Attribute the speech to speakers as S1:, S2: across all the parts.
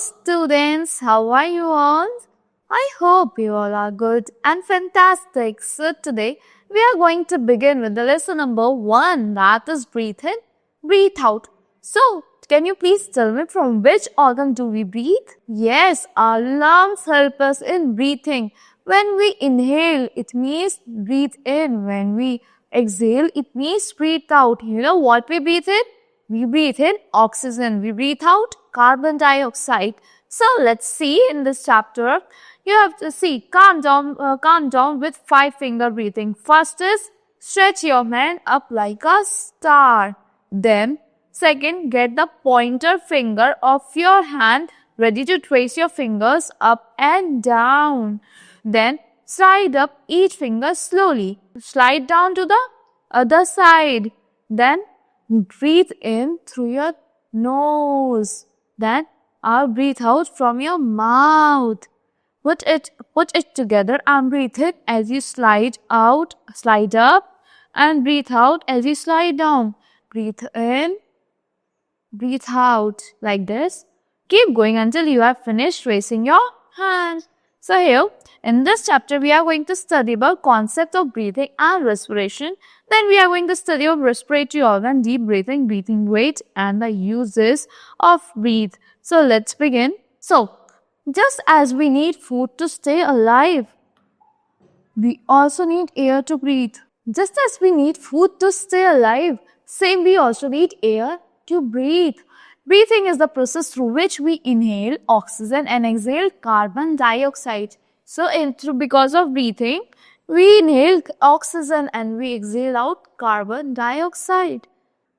S1: students, how are you all? I hope you all are good and fantastic. So today we are going to begin with the lesson number 1, that is breathe in, breathe out. So can you please tell me from which organ do we breathe? Yes, our lungs help us in breathing. When we inhale, it means breathe in. When we exhale, it means breathe out. You know what we breathe in? We breathe in oxygen. We breathe out carbon dioxide. So let's see in this chapter. You have to see, calm down with 5-finger breathing. First is stretch your hand up like a star. Then, second, get the pointer finger of your hand ready to trace your fingers up and down. Then, slide up each finger slowly. Slide down to the other side. Then, breathe in through your nose. Then, breathe out from your mouth. Put it together and breathe it as you slide out, slide up, and breathe out as you slide down. Breathe in, breathe out like this. Keep going until you have finished raising your hands. So here, in this chapter, we are going to study about concept of breathing and respiration. Then we are going to study of respiratory organ, deep breathing, breathing rate, and the uses of breathe. So let's begin. So, just as we need food to stay alive, we also need air to breathe. Just as we need food to stay alive, same we also need air to breathe. Breathing is the process through which we inhale oxygen and exhale carbon dioxide. So, because of breathing, we inhale oxygen and we exhale out carbon dioxide.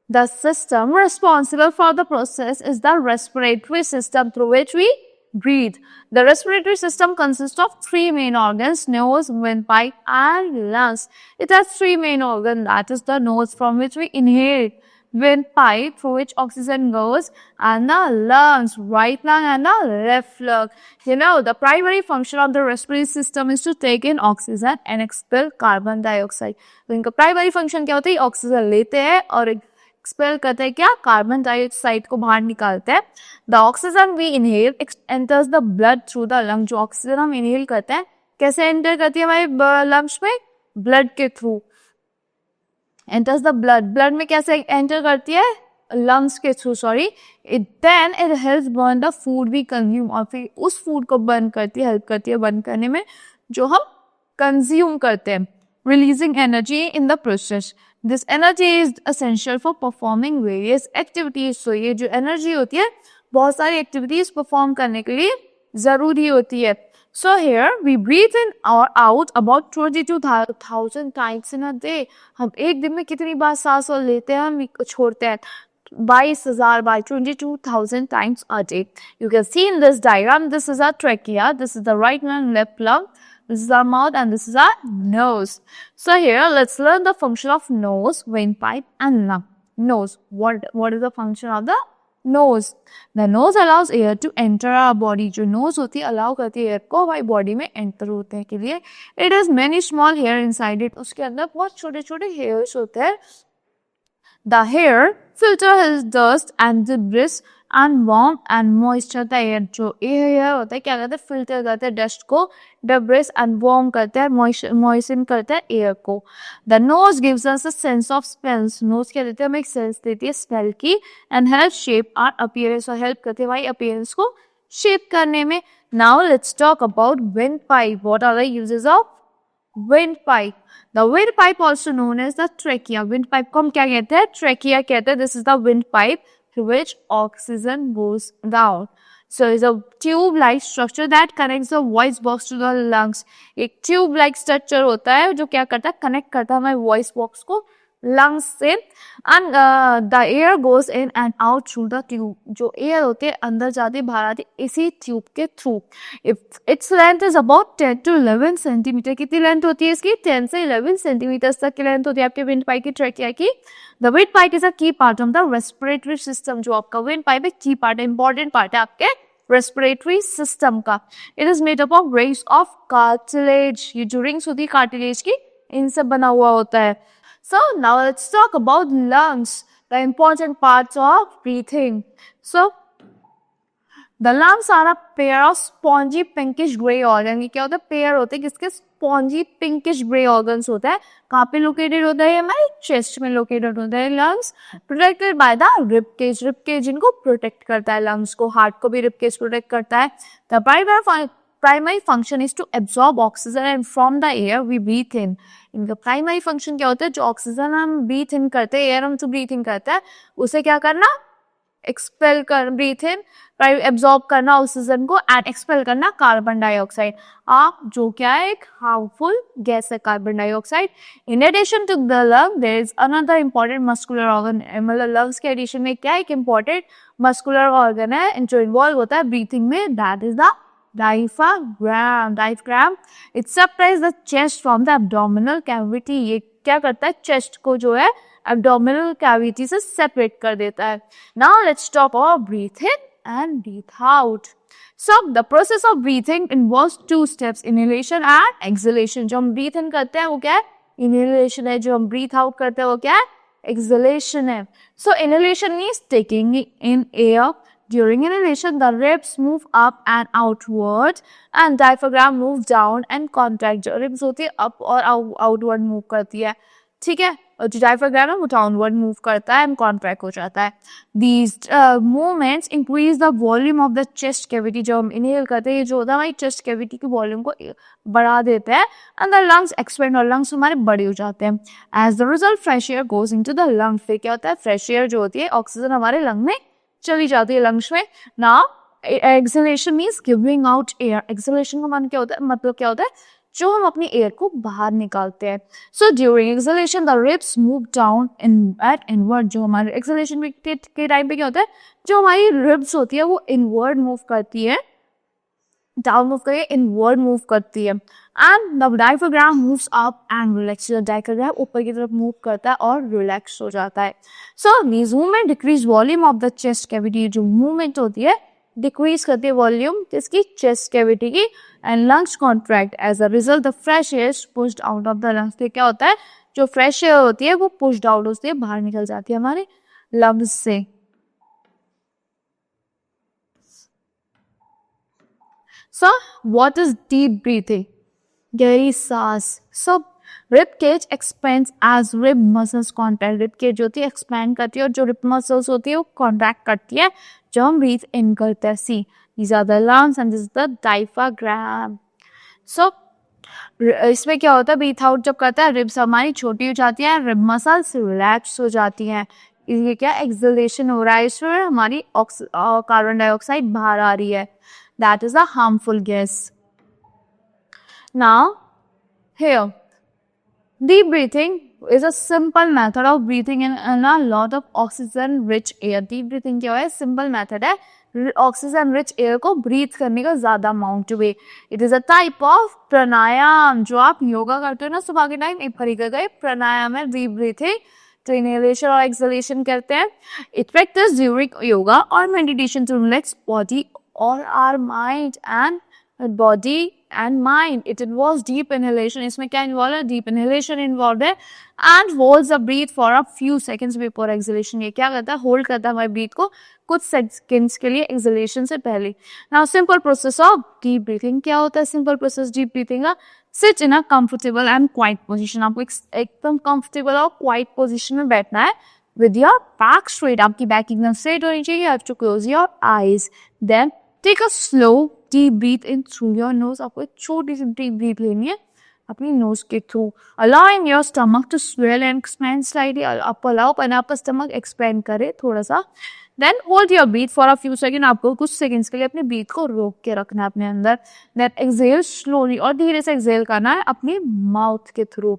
S1: The system responsible for the process is the respiratory system through which we breathe. The respiratory system consists of 3 main organs: nose, windpipe, and lungs. It has 3 main organs, that is the nose from which we inhale, windpipe through which oxygen goes, and the lungs, right lung and the left lung. You know, the primary function of the respiratory system is to take in oxygen and expel carbon dioxide. तो इनका primary function क्या होता है? Oxygen लेते हैं और expel करते हैं क्या? कार्बन डाइऑक्साइड को बाहर निकालते हैं. The oxygen we inhale enters the blood through the lung. जो ऑक्सीजन हम इनहेल करते हैं कैसे एंटर करती है हमारे लंग्स में? ब्लड के थ्रू. एंटर्स द ब्लड में कैसे एंटर करती है? लंग्स के through, sorry. It helps burn the food we consume. और फिर उस फूड को बर्न करती है, हेल्प करती है बर्न करने में जो हम कंज्यूम करते हैं. Releasing energy in the process. This energy is essential for performing various activities. So ये जो energy होती है बहुत सारी activities perform करने के लिए जरूरी होती है. So here we breathe in or out about 22,000 times in a day. हम एक दिन में कितनी बार सांस लेते हैं, हम छोड़ते हैं? 22,000 by 22,000 times a day. You can see in this diagram, this is our trachea, this is the right lung, left lung. This is our mouth and this is our nose. So here, let's learn the function of nose, windpipe and lung. Nose. What is the function of the nose? The nose allows air to enter our body. जो nose होती है, allow करती है air को हमारी body में enter होते हैं के लिए. It has many small hair inside it. उसके अंदर बहुत छोटे-छोटे hairs होते हैं. The hair filters dust and debris and warm and moisture. The air जो air होता है क्या करता है? फिल्टर करता है डस्ट को, debris and warm करता है, moisten करता है एयर को. The nose gives us a sense of smells. Nose क्या देती है? हमें एक सेंस देती है स्मेल की and helps shape our appearance. और हेल्प करती है हमारी appearance को शेप करने में. Now let's talk about windpipe. What are the uses of windpipe? The windpipe also known as the trachea. Windpipe को हम क्या कहते हैं? Trachea कहते हैं. This is the windpipe through which oxygen goes down. So it's a tube-like structure that connects the voice box to the lungs. एक tube-like structure होता है जो क्या करता है? Connect करता है हमारे voice box को lungs से. And the air goes in and out through the tube. जो air होती है अंदर जाती है बाहर आती है इसी tube के through. If its length is about 10 to 11 centimeter. कितनी length होती है इसकी? 10 से 11 centimeters तक की length होती है आपके windpipe की trachea की. The windpipe is a key part of the respiratory system. जो आपका windpipe एक key part है, important part है आपके respiratory system का. It is made up of rings of cartilage. ये जो rings होती है cartilage की इनसे बना हुआ होता है. So now let's talk about lungs, the important parts of breathing. So The lungs are a pair of spongy pinkish gray organ. ये क्या होता है? पेयर होते हैं किसके? स्पॉन्जी पिंकिश ग्रे ऑर्गन्स होता है. कहाँ पे लोकेटेड होता है? हमारे चेस्ट में लोकेटेड होता है lungs. Protected by the rib cage. Rib cage इनको प्रोटेक्ट करता है, लंग्स को. हार्ट को भी रिब केज प्रोटेक्ट करता है. The primary function is to absorb oxygen and from the air we breathe in. इनका प्राइमरी फंक्शन क्या होता है? जो ऑक्सीजन हम ब्रीथ इन करते हैं, एयर हम तो ब्रीथ इन करते हैं, उसे क्या करना? एक्सपेल कर, ब्रीथ इन, एब्जॉर्ब करना ऑक्सीजन को एंड एक्सपेल करना कार्बन डाइऑक्साइड. आप जो क्या है? एक हार्मफुल गैस है carbon dioxide. In addition to the lung there is another important muscular organ. मतलब लंग्स के एडिशन में क्या एक इंपॉर्टेंट मस्कुलर ऑर्गन है जो इन्वॉल्व होता है ब्रीथिंग में. That is the diaphragm. Diaphragm it separates the chest from the abdominal cavity. ये क्या करता है? चेस्ट को जो है एब्डोमिनल कैविटी से सेपरेट कर देता है. Now let's talk about breathe in and breathe out. So the process of breathing involves two steps, inhalation and exhalation. जो हम ब्रीथ इन करते हैं वो क्या है? इनहेलेशन है. जो हम ब्रीथ आउट करते हैं वो क्या है? एक्सहेलेशन है. So inhalation means taking in air. During inhalation, the ribs move up and outward, and diaphragm moves down and contract. जो ribs होती है up और outward move करती है, ठीक है. और जो diaphragm है वो downward move करता है and contract हो जाता है. These movements increase the volume of the chest cavity. जो हम inhale करते हैं, जो होता है हमारी chest cavity की volume को बढ़ा देते हैं, and the lungs expand. और lungs हमारे बड़े हो जाते हैं. As the result, fresh air goes into the lung. फिर क्या होता है? fresh air जो होती है, ऑक्सीजन हमारे लंग में चली जाती है, लंग्स में. Now exhalation means giving out air. Exhalation का मतलब क्या होता है? मतलब क्या होता है? जो हम अपनी एयर को बाहर निकालते हैं. So during exhalation the ribs move down in at inward. जो हमारे एक्सहेलेशन के टाइम पे क्या होता है? जो हमारी रिब्स होती है वो इनवर्ड मूव करती है, डाउन मूव करके इनवर्ड मूव करती है. And the diaphragm moves up and relax. Diaphragm ऊपर की तरफ मूव करता है और रिलैक्स हो जाता है. So this movement decrease volume of the chest cavity. जो मूवमेंट होती है डिक्रीज करती है वॉल्यूम किसकी? चेस्ट कैविटी की. And lungs contract. As a result the fresh air is pushed out of the lungs. क्या होता है? जो फ्रेश एयर होती है वो पुश्ड आउट होती है, बाहर निकल जाती है हमारे लंग्स से. So, what is deep breathing? गहरी सांस. So, rib cage expands as rib muscles contract. Rib cage होती है expand करती है और जो rib muscles होती है वो contract करती है जब हम breathe in करते हैं. See, these are the lungs and this is the diaphragm. So, इसमें क्या होता है? breathe out जब करता है ribs हमारी छोटी हो जाती है, rib muscles relax हो जाती हैं. ये क्या exhalation हो रहा है? इसमें हमारी कार्बन डाइऑक्साइड बाहर आ रही है. That is a harmful gas. Now, here, deep breathing is a simple method of breathing in a lot of oxygen-rich air. Deep breathing क्या है? Simple method है oxygen-rich air को breathe करने का ज़्यादा amount में. It is a type of pranayam. जो आप योगा करते हो ना सुबह के टाइम, एक फरी गए प्राणायाम है deep breathing. तो इनहेलेशन और एक्सहेलेशन करते हैं. It practice during yoga or meditation to relax body or our mind and body and mind. It involves deep inhalation. इसमें क्या involved है? Deep inhalation involved है and holds the breath for a few seconds before exhalation. ये क्या करता है? Hold करता है हमारे breath को कुछ seconds के लिए exhalation से पहले. Now simple process of deep breathing. क्या होता है simple process deep breathing का? Sit in a comfortable and quiet position. आपको एकदम comfortable और quiet position में बैठना है. With your back straight. आपकी back एकदम straight होनी चाहिए. You have to close your eyes. Then take a slow deep breath in through your nose. आपको एक छोटी सी deep breath लेनी है अपनी nose के through. Allowing your stomach to swell and expand slightly. आप allow अपना आपका stomach expand करे थोड़ा सा. Then hold your breath for a few seconds. आपको कुछ seconds के लिए अपने breath को रोक के रखना है अपने अंदर. Then exhale slowly. और धीरे से exhale करना है अपनी mouth के through.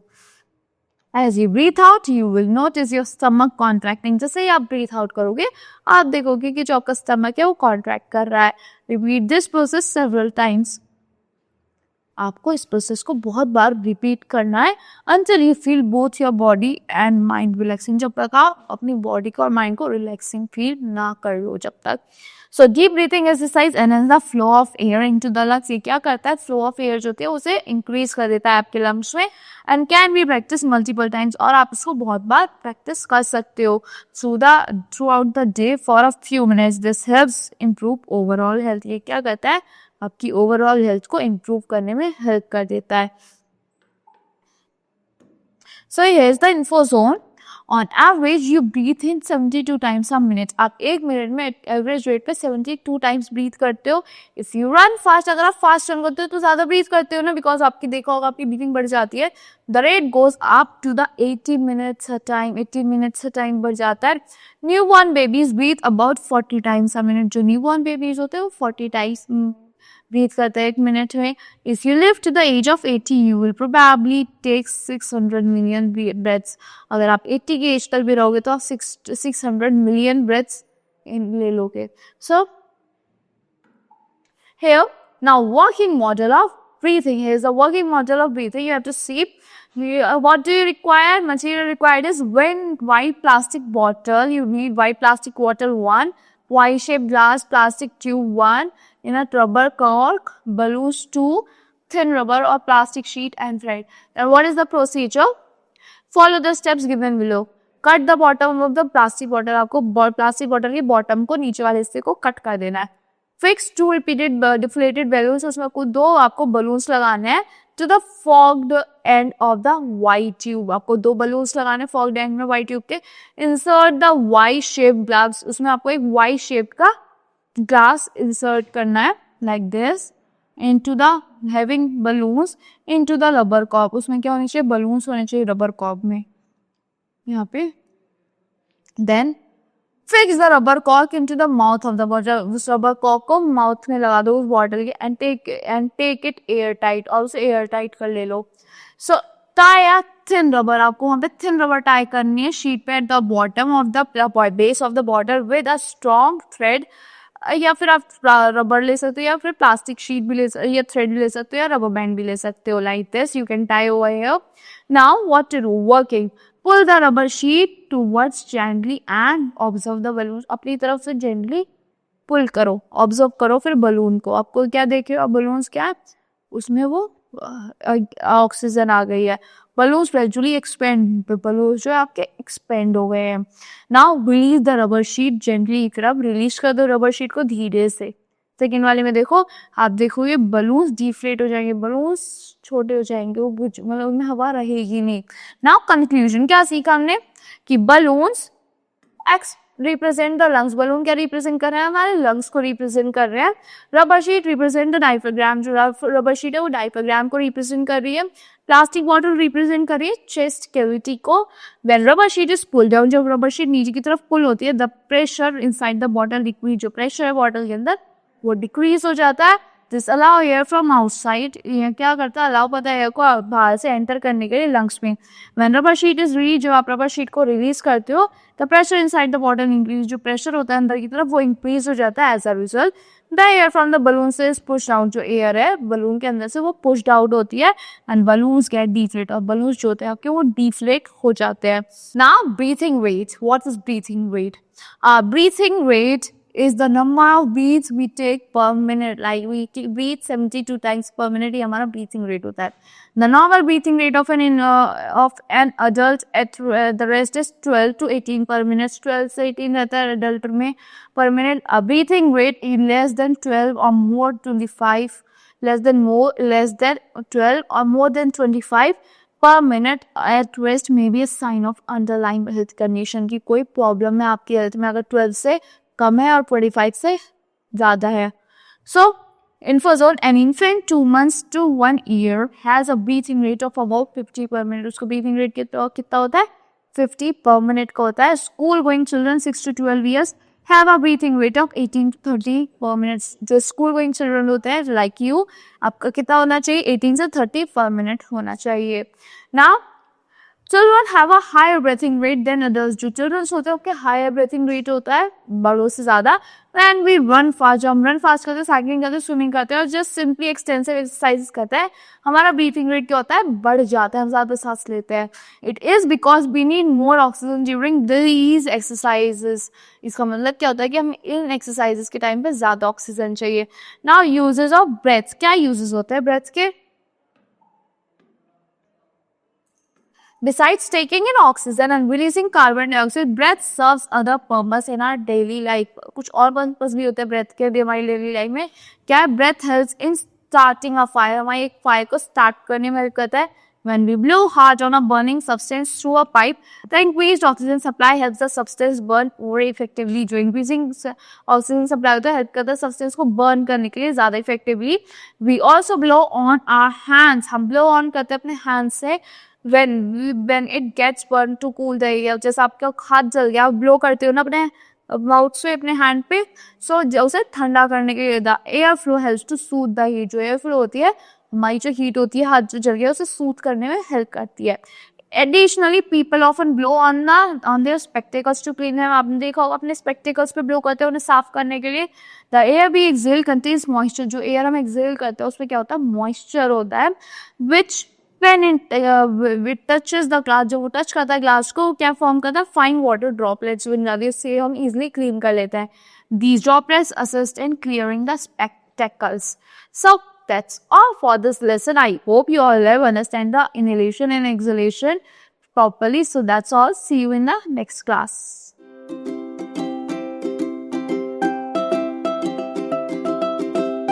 S1: As you breathe out, you will notice your stomach contracting. जैसे ही आप breathe out करोगे, आप देखोगे कि जो आपका stomach है वो contract कर रहा है. Repeat this process several times. आपको इस प्रोसेस को बहुत बार रिपीट करना है until you feel both your body and mind relaxing. जब तक आप अपनी बॉडी को और माइंड को रिलैक्सिंग फील ना कर लो जब तक. So deep breathing exercise enhance the flow of air into the lungs. ये क्या करता है, फ्लो ऑफ एयर जो होती है उसे इंक्रीज कर देता है आपके लंग्स में. And can be practice multiple times, और आप इसको बहुत बार प्रैक्टिस कर सकते हो through out the day for a few minutes. This helps improve overall health. ये क्या करता है, आपकी ओवरऑल हेल्थ को इम्प्रूव करने में हेल्प कर देता है. So here's the info zone. On average, you breathe in 72 times a minute. आप एक मिनट में एवरेज रेट पे 72 टाइम्स ब्रीथ करते हो. इफ यू रन फास्ट, अगर आप फास्ट रन करते हो तो ज्यादा ब्रीथ करते हो ना, बिकॉज आपकी देखा होगा आपकी ब्रीथिंग बढ़ जाती है. The rate goes up to the 80 minutes a time. 80 minutes a time बढ़ जाता है. Newborn babies breathe about 40 times a minute. जो न्यू बॉर्न बेबीज होते हैं वो 40 टाइम्स ब्रीथ करते हैं एक मिनट में. If you live to the age of 80 you will probably take 600 million breaths. अगर आप 80 की एज तक भी रहोगे तो आप 600 मिलियन ब्रेथ्स ले लोगे. सो here now working model of breathing. Here is a working model of breathing. You have to see what do you require. Material required is white plastic bottle. You need white plastic bottle 1, Y shaped glass, plastic tube 1, in a rubber cork, balloons 2, thin rubber or plastic sheet and thread. And what is the procedure? Follow the steps given below. Cut the bottom of the plastic bottle. आपको plastic bottle के bottom को, नीचे वाले हिस्से को cut कर देना है. Fix 2 repeated deflated balloons. उसमें कुछ 2 आपको बलून्स लगाने हैं to the fogged end of the white tube. आपको 2 बलून्स लगाने fogged end में white tube के. Insert the Y shaped glass. उसमें आपको एक Y shaped का glass insert करना है like this into the having balloons into the rubber cork. उसमें क्या होने चाहिए, बलून्स होने चाहिए रबर कॉर्क में यहाँ पे. Then fix the rubber cork into the mouth of the bottle. उस rubber cork को mouth में लगा दो उस bottle के and take it air tight. और उसे air tight कर ले लो. So tie a thin rubber. आपको वहाँ पे thin rubber tie करनी है sheet पे at the bottom of the base of the bottle with a strong thread. या फिर आप रबर ले सकते हो, या फिर प्लास्टिक शीट भी ले सकते हो, या थ्रेड भी ले सकते हो, या रबर बैंड भी ले सकते हो. Like this you can tie over here. Now what to do, working. Pull the rubber sheet towards gently and observe the balloon. अपनी तरफ से जेंटली पुल करो, ऑब्जर्व करो फिर बलून को. आपको क्या देखे हो, बलून्स क्या है उसमें, वो ऑक्सीजन आ गई है. बलून्स ग्रेजुअली एक्सपेंड, बलून्स जो है आपके एक्सपेंड हो गए हैं. Now release the rubber sheet gently. फिर आप रिलीज कर दो रबर शीट को धीरे से. सेकेंड वाले में देखो, आप देखोगे बलून्स डिफ्लेट हो जाएंगे, बलून्स छोटे हो जाएंगे, वो मतलब उनमें हवा रहेगी नहीं. नाउ कंक्लूजन, क्या सीखा हमने कि balloons x represent the lungs. Balloon क्या रिप्रेजेंट कर रहे हैं, हमारे लंग्स को रिप्रेजेंट कर रहे हैं. Rubber sheet represent the diaphragm. जो रबर शीट है वो डायफ्राम को रिप्रेजेंट कर रही है. प्लास्टिक बॉटल रिप्रेजेंट कर रही है चेस्ट कैविटी को. When rubber sheet is pull down, जब रबर शीट नीचे की तरफ पुल होती है, the pressure inside the bottle decrease. जो प्रेशर है बॉटल के अंदर वो डिक्रीज हो जाता है. This allow air from outside. ये क्या करता है, अलाउ पता है एयर को बाहर से एंटर करने के लिए लंग्स में. When rubber sheet is release, जब आप रबर शीट को रिलीज करते हो, the pressure inside the bottle increase. जो प्रेशर होता है अंदर की तरफ वो इंक्रीज हो जाता है. As a result the air from the balloon से इज पुश्ड आउट. जो एयर है बलून के अंदर से वो पुश्ड आउट होती है एंड बलून्स गेट डिफ्लेट. और बलून्स जो होते हैं आपके वो डिफ्लेट हो जाते हैं. Now breathing rate. What is breathing rate? Breathing rate is the number of breaths we take per minute. Like we breathe 72 times per minute. ये हमारा breathing rate होता है. The normal breathing rate of an adult at the rest is 12 to 18 per minute. 12 से 18 रहता है adult में per minute. A breathing rate is less than 12 or more 25, less than 12 or more than 25 per minute at rest may be a sign of underlying health condition. की कोई problem है आपकी health में अगर 12 से कम है और 25 से ज्यादा है. सो इन्फोजोन, an infant 2 months to 1 year has a breathing rate of about 50 per minute. उसको ब्रीथिंग रेट कितना होता है, 50 per minute का होता है. School going children 6 to 12 years have a breathing rate of 18 to 30 per minute. जो school going children होते हैं लाइक यू, आपका कितना होना चाहिए, 18 से 30 per minute होना चाहिए. Now Children have a higher breathing rate than adults. जो children होते हैं उनके higher breathing rate होता है बड़ों से ज़्यादा. And we run fast. जब हम run fast करते हैं, cycling करते हैं, swimming करते हैं और just simply extensive exercises करते हैं, हमारा breathing rate क्या होता है, बढ़ जाता है, हम ज़्यादा सांस लेते हैं. It is because we need more oxygen during these exercises. इसका मतलब क्या होता है कि हम इन exercises के time पे ज़्यादा oxygen चाहिए. Now uses of breath. क्या uses होते हैं breath के? Besides taking in oxygen and releasing carbon dioxide, breath serves other purpose in our daily life. कुछ और purpose भी होते हैं breath के भी हमारी daily life में. क्या है? Breath helps in starting a fire. हमारी एक fire को start करने में help करता है. When we blow hard on a burning substance through a pipe, the increased oxygen supply helps the substance burn more effectively. जो increasing oxygen supply होता है help करता है substance को burn करने के लिए ज़्यादा effectively. We also blow on our hands. हम blow on करते हैं अपने hands से. when it gets burned to cool the air, जैसे आपका हाथ जल गया, आप ब्लो करते हो ना अपने माउथ से अपने हैंड पे, सो उसे ठंडा करने के लिए the air flow helps to soothe the heat. जो एयर फ्लो होती है, हमारी जो हीट होती है, हाथ जो जल गया उसे सूट करने में हेल्प करती है. Additionally, people often blow on their spectacles to clean them. आपने देखा होगा अपने spectacles पे blow करते हैं उन्हें साफ करने के लिए. The air we exhale contains moisture. जो air हम exhale करते हैं उसमें क्या होता है, moisture होता है, which when it touches the glass, जो वो टच करता है ग्लास को, क्या फॉर्म करता है, फाइन वाटर ड्रॉपलेट्स बन जाती है, इससे हम इजिली क्लीन कर लेते हैं. These droplets assist in clearing the spectacles. So that's all for this lesson. I hope you all have understand the inhalation and exhalation properly. So that's all. See you in the next class.